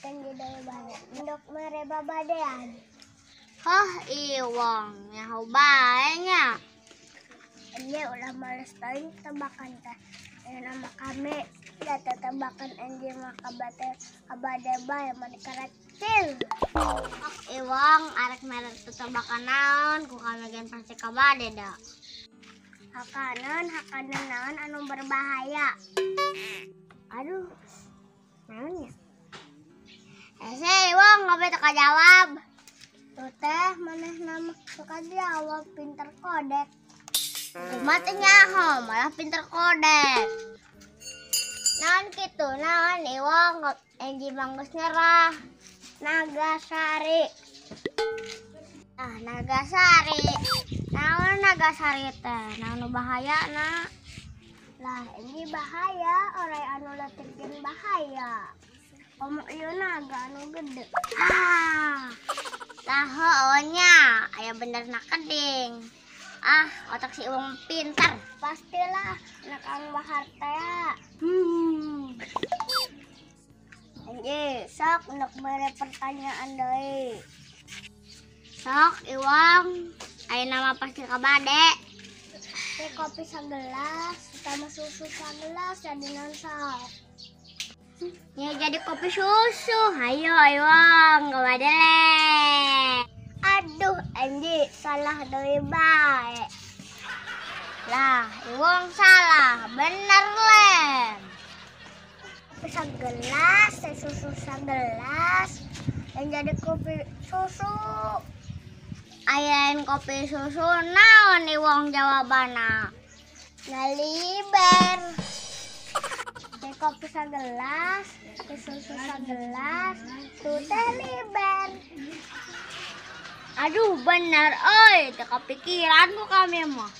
kan di dalam banyak. Ndok mereba badean. Hah, Iwang, nyaho baenya. Ini udah males tadi tebakan teh. Nama kami data tebakan anjir maka abade bae mereka kecil. Iwang, arek merek tebakan naon, ku kami gen pasti kabade da. Hakanan naon anu berbahaya. Aduh, naonnya? Iwang, ngabe teka jawab. Tuh teh maneh nama suka jawab pinter kodek. Mati nyaho, malah pinter kodek. Naon kitu, naon Iwang, enji manggus nyerah. Nagasari. Nagasari. Naon Nagasari teh? Naon bahaya na? Lah, ini bahaya, orang anu letikeun bahaya. Komo ieu naga anu gede. Sahonya, aya bener na keding. Otak si Iwang pintar. Pastilah, anak Kang Bahar teh. Anjir, sok untuk mere pertanyaan deui. Sok Iwang, aya nama pasti kabade. Teh kopi sagelas, sama susu sagelas, jadi non sok. Ya jadi kopi susu. Hayo Iwang, kabade le. Aduh, anjir, salah deui bae. Lah, Iwang salah, bener le. Kopi sagelas, teh susu sagelas, yang jadi kopi susu. Ayain kopi susu naon Iwang jawabana? Ngaliber. Teh kopi sagelas, teh susu sagelas, tuh teh liber. Aduh bener, oi, teu kepikiran ku kami mah.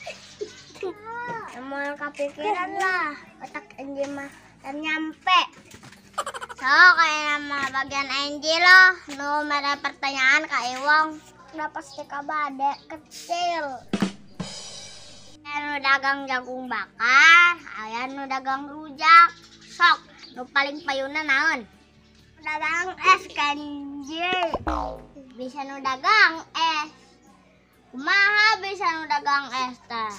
Emang kepikiran lah, otak anjir mah nyampe. So, kayak nama bagian Angie loh, nu mere pertanyaan ka Iwang. Kenapa sih kabade kecil? Aya nu dagang jagung bakar, aya nu dagang rujak. Sok, nu paling payuna naon? Dagang es kanjir. Bisa nu dagang es. Kumaha bisa nu dagang es teh?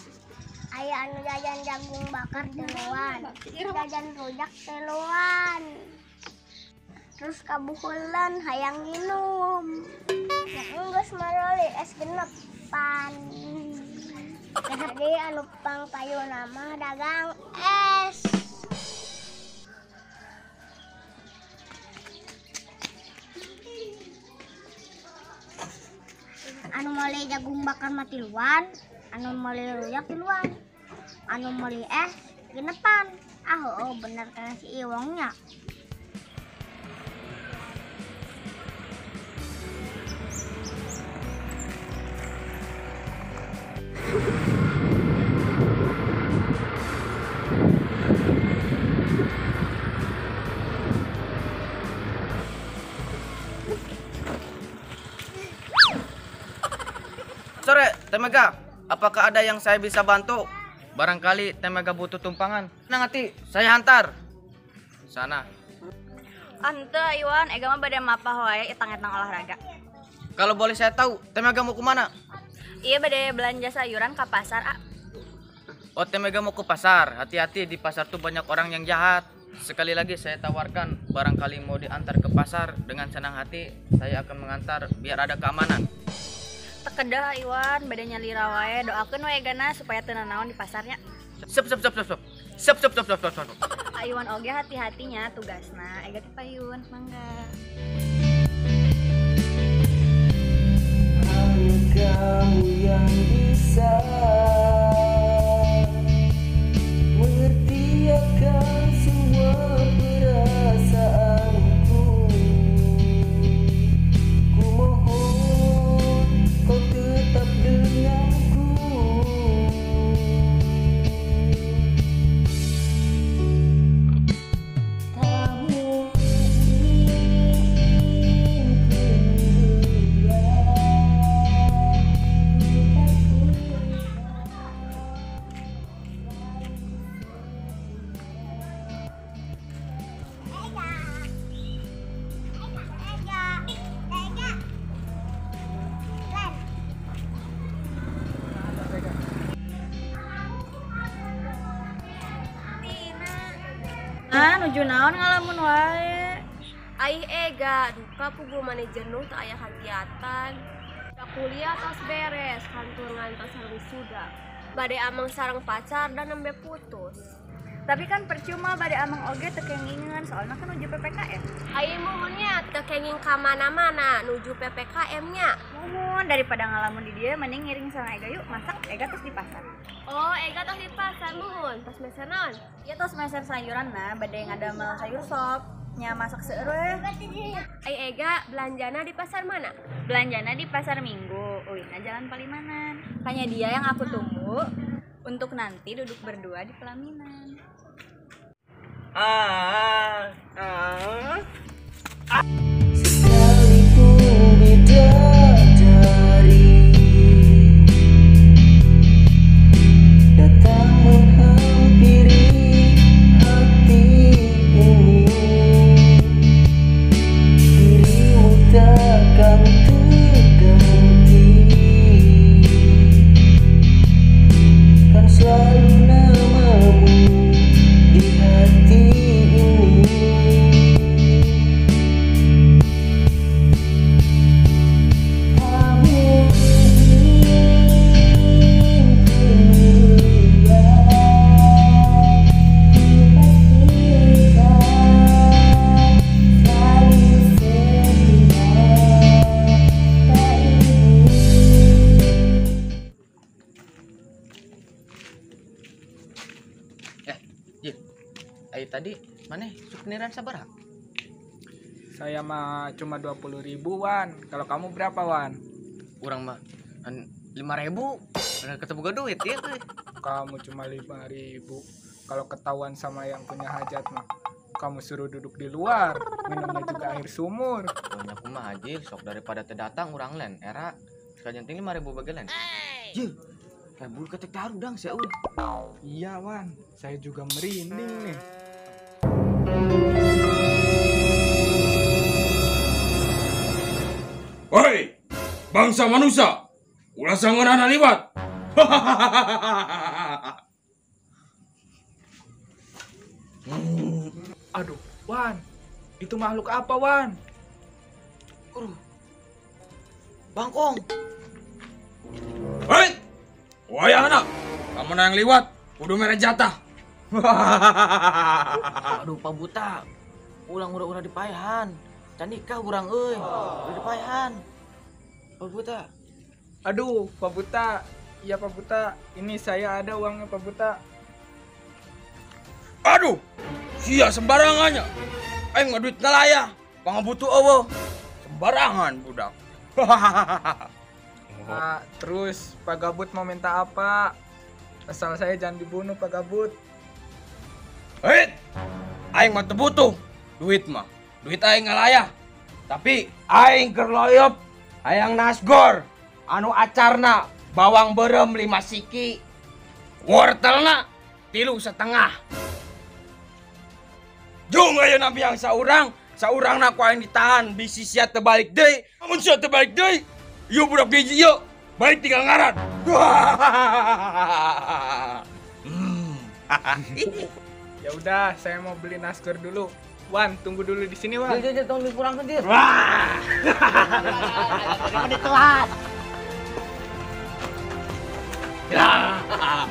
Aya anu jajan jagung bakar teluan, jajan rujak teluan. Terus kabuhulan hayang minum. Geus maroli es genepan. Jadi anu pang payuna mah dagang es. Anu meuli jagung bakar mah tiluan, anu meuli rujak tiluan, anu meuli es genepan. Bener kana si Iwangnya. Sore, Temega. Apakah ada yang saya bisa bantu? Barangkali Temega butuh tumpangan. Nanti saya hantar. Sana. Ante Iwan, ega mah bade mapah wae etang-etang olahraga. Kalau boleh saya tahu, Temega mau kemana? Iya bade belanja sayuran ke pasar, Oh, Temega mau ke pasar. Hati-hati, di pasar tuh banyak orang yang jahat. Sekali lagi saya tawarkan, barangkali mau diantar ke pasar. Dengan senang hati, saya akan mengantar biar ada keamanan. Tekedah Iwan, bade nyalira wae, doakeun wae gana supaya teu nanaon di pasarnya. Sep. Iwan oge hati-hatinya tugasna, ega ti payun, mangga. Hanya kamu yang bisa mengerti akan semua perasaanku. Ku mohon kau tetap denganku. Tak mungkin nuju naon ngalamun wae. Aih ega, duka pugu manajer nu tak aya kegiatan. Tak kuliah tos beres, kantor ngantos sareng wisuda. Bade amang sareng pacar dan nembe putus. Tapi kan percuma bade amang oge teu kengingan soalnya kan uji PPKM. Aing mohonnya teu kenging ka mana-mana nuju PPKM-nya. Mohon daripada ngalamun di dia mending ngiring sama Ega yuk masak Ega terus di pasar. Oh, ega tos di pasar mohon, tos meser naon? Ya terus meser sayuran nah bade ngadamel sayur sop nya masak seueur we. Ai ega belanjana di pasar mana? Belanjana di pasar Minggu, Uina Jalan Palimanan. Hanya dia yang aku tunggu untuk nanti duduk berdua di pelaminan. Sekalipun bidadari datang menghampiri hati ini, dirimu takkan terganti, kan selalu namamu di hati ini. Kamu Jil, ayo tadi mana sukniran sabaraha? Saya mah cuma 20.000 Wan. Kalau kamu berapa Wan? Urang mah 5.000. Udah ketemu gak duit ya tuh. Kamu cuma 5.000. Kalau ketahuan sama yang punya hajat mah kamu suruh duduk di luar, minumnya juga air sumur. Banyak aku mah Jil, sok daripada teu datang urang len era sekalian ting 5.000 bagelan. Jil, bulu ketek darudang sia euy. Iya Wan, saya juga merinding nih. Woi, bangsa manusia, ulah sangeunana liwat. Aduh, Wan. Itu makhluk apa, Wan? Bangkong. Hei, woi anak, kamu yang liwat, kudu mere jatah. Aduh, Pak Buta. Ulang udah dipaehan. Candika urang euy. Udah dipaehan. Pak Buta. Aduh, Pak Buta. Iya, Pak Buta. Ini saya ada uangnya, Pak Buta. Aduh, sia sembarangannya. Aing mah duit nalaya, pangabutuh eueuh. Sembarangan budak. Nah, terus Pak Gabut mau minta apa? Asal saya jangan dibunuh, Pak Gabut. Hei, aing mah teu butuh duit mah. Duit aing ngalaya. Tapi aing keur loyop hayang nasgor anu acarna bawang berem 5 siki. Wortelna 3,5. Jung ayeuna biang saurangna ku aing ditahan bisi sia teu balik deui. Mun sia teu balik deui, ieu budak biji ieu balik tinggal ngaran. Ya udah, saya mau beli naskor dulu. Wan, tunggu dulu di sini, Wan. Jil, tolong dikurang Jil. Wah. Daripada telat.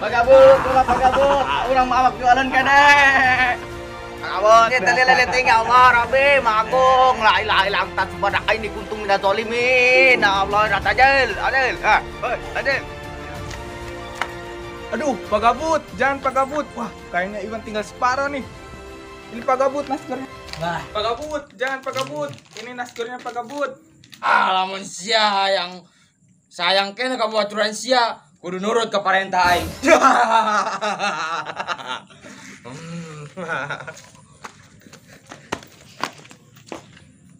Pak Gabut, Pak Gabut. Urang mah awak jualan kene. Pak Gabut, kita lihat tinggal Allah, Rabbi, Magung, la ilaha illa anta subhanaka inni kuntu minadz zalimin. Ya Allah, Adil. Adil. Aduh, Pak Gabut, jangan Pak Gabut. Wah, kayaknya Iwan tinggal separuh nih. Ini Pak Gabut naskornya. Nah, Pak Gabut, jangan Pak Gabut. Ini naskornya Pak Gabut. lamun sia yang sayang kene ka aturan sia kudu nurut ke parentah aing.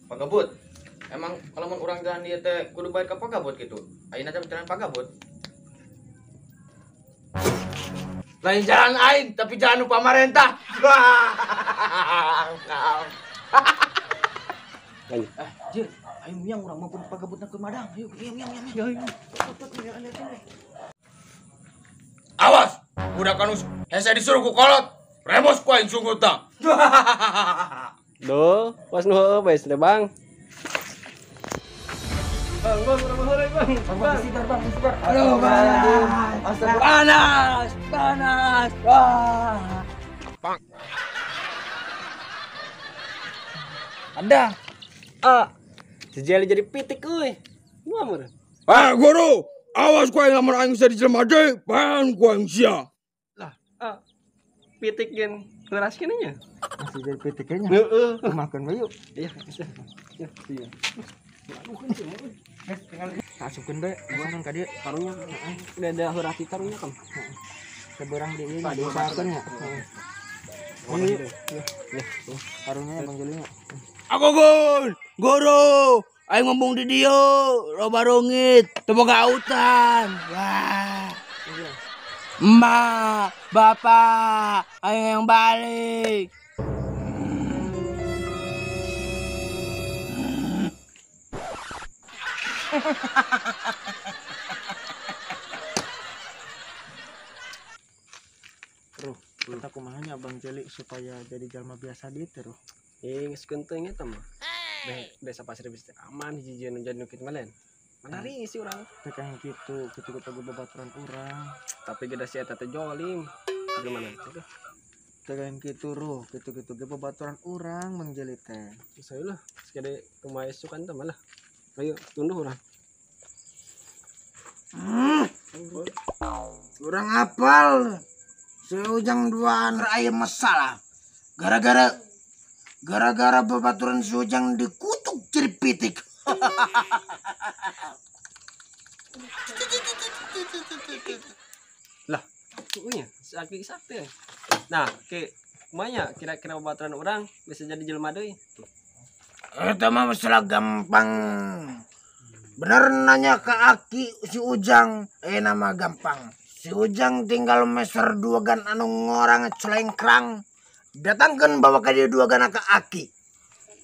Pak Gabut. Emang kalau mun urang jalan dia teh kudu bayar ka Pak Gabut gitu. Ayeuna teh jalan Pak Gabut. Lain jalan aing tapi jangan lupa pamarentah. Jil, ayo miang urang mau Pak Gabutna ke Madang. Ayo, miang. Awas, budak kanus, hese disuruh ku kolot. Remos ko yang sungut ta. Do, pas nu heueuh bae deh, Bang. Bang, berapa Bang? Bang, sigar, Bang, sigar. Aduh, panas, panas. Wah. Ada. Si Jelly jadi pitik euy. Muamur. Guru, awas ko yang lamar aing bisa dijelema deui, pan ko yang sia. Pitik gen keras kene nya. Masih jadi pitiknya. Heeh. Makan bae yuk. Iya. Iya. Masukkeun bae. Buang ka dieu karunya. Udah ada hurati tarunya kan. Seberang di ieu diusahakeun nya. Ini karunya Bang Jelinya. Aku guru, aing ngomong di dieu, loba rungit, teu boga autan. Wah. Emak, bapak, aing yang balik. Ruh, minta kumahanya Bang Jeli supaya jadi jalma biasa dieu teh, Ruh. Geus kenteung eta mah. Desa pasir bisa aman hiji-hiji jadi nukit malen. Manari sih urang. Teh kayak gitu, ketika gue babaturan urang. Tapi geda si eta teh jolim. Gimana itu? Teh kayak gitu, Ruh. Gitu-gitu ge babaturan urang Bang Jeli teh. Saya lah, sekade kumaha sukan teh malah. Ayo tunduh urang. Urang apal. Seujang duaan aya masalah. Gara-gara babaturan seujang dikutuk jadi pitik. Lah, tuanya sakti. Nah, kumanya kira-kira babaturan urang bisa jadi jelema deui. Eta mah masalah gampang. Bener nanya ke Aki si Ujang, nama gampang. Si Ujang tinggal meser duagan anu ngorang celengkrang. Datangkan bawa ke dia duagan ke Aki.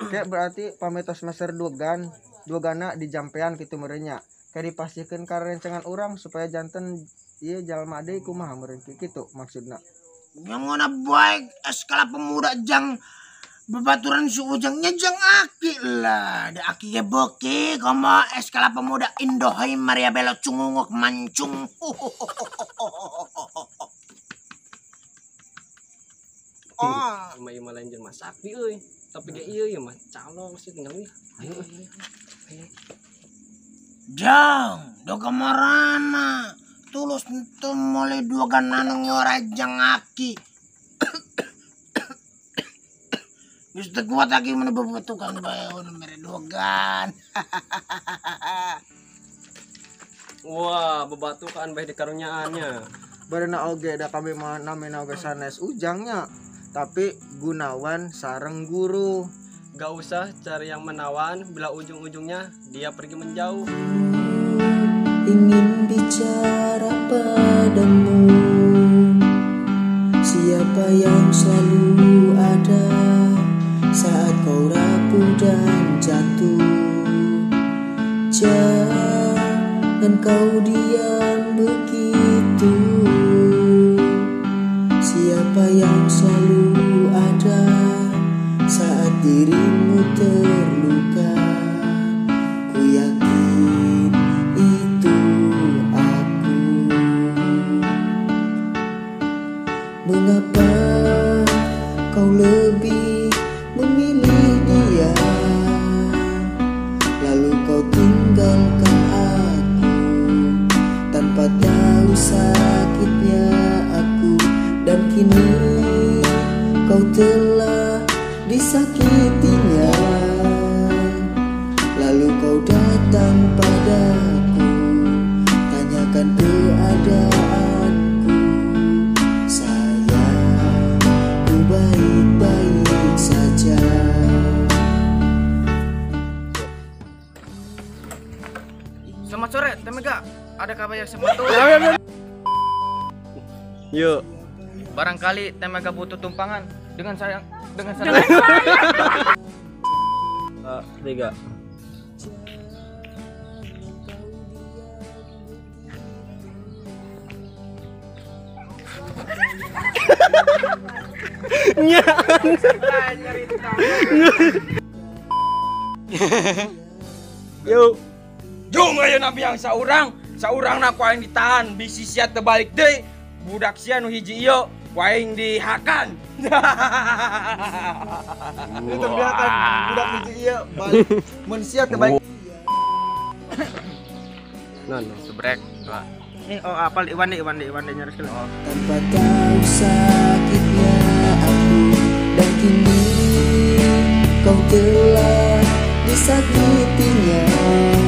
Kayak berarti pametos meser duagana di jampean gitu merenya. Kayak dipastikan karena rencangan orang supaya jantan iya jalma deui kumaha meureun kitu maksudna. Yang mana baik eskala pemuda jang babaturan si Ujangnya jang Aki lah. Da Aki ya boke koma eskala pemuda Indohai Maria Belo cungunguk mancung. Ima lain jelema sakti euy. Tapi ge ieu ya mah calong sih tinggal nih. Ayo. Jang, do kamarana. Tulus ente mulai duagan anu ngorajang Aki. Geus teu kuat lagi mun bebutukan bae mere duagan. Wah, bebatukan bae di karunyaannya. Barena oge da kami mah namina oge sanes Ujangnya. Tapi Gunawan sareng guru. Gak usah cari yang menawan bila ujung-ujungnya dia pergi menjauh. Ingin bicara padamu, siapa yang selalu ada saat kau rapuh dan jatuh. Jangan kau diam begitu. Siapa yang selalu ada saat dirimu terluka. Ku yakin itu aku. Mengapa kau lebih memilih dia, lalu kau tinggalkan aku tanpa tahu sakitnya aku. Dan kini kau telah disakitinya, lalu kau datang padaku, tanyakan keadaanku. Sayang, ku baik-baik saja. Selamat sore, Temega. Ada kabar yang sematu? Yuk. Barangkali Temega butuh tumpangan dengan saya. Tiga. Yo. Jung ayo nabi yang saurang nak kuaing ditahan bisi sia terbalik deh. Budak sia nu hiji ieu kuaing dihakan. Itu terbiakan budak hiji ieu balik mun sia terbalik. Subrek. Nih oh apal Iwan deh nyaris kali. Tanpa tahu sakitnya aku, dan kini kau telah disakitinya.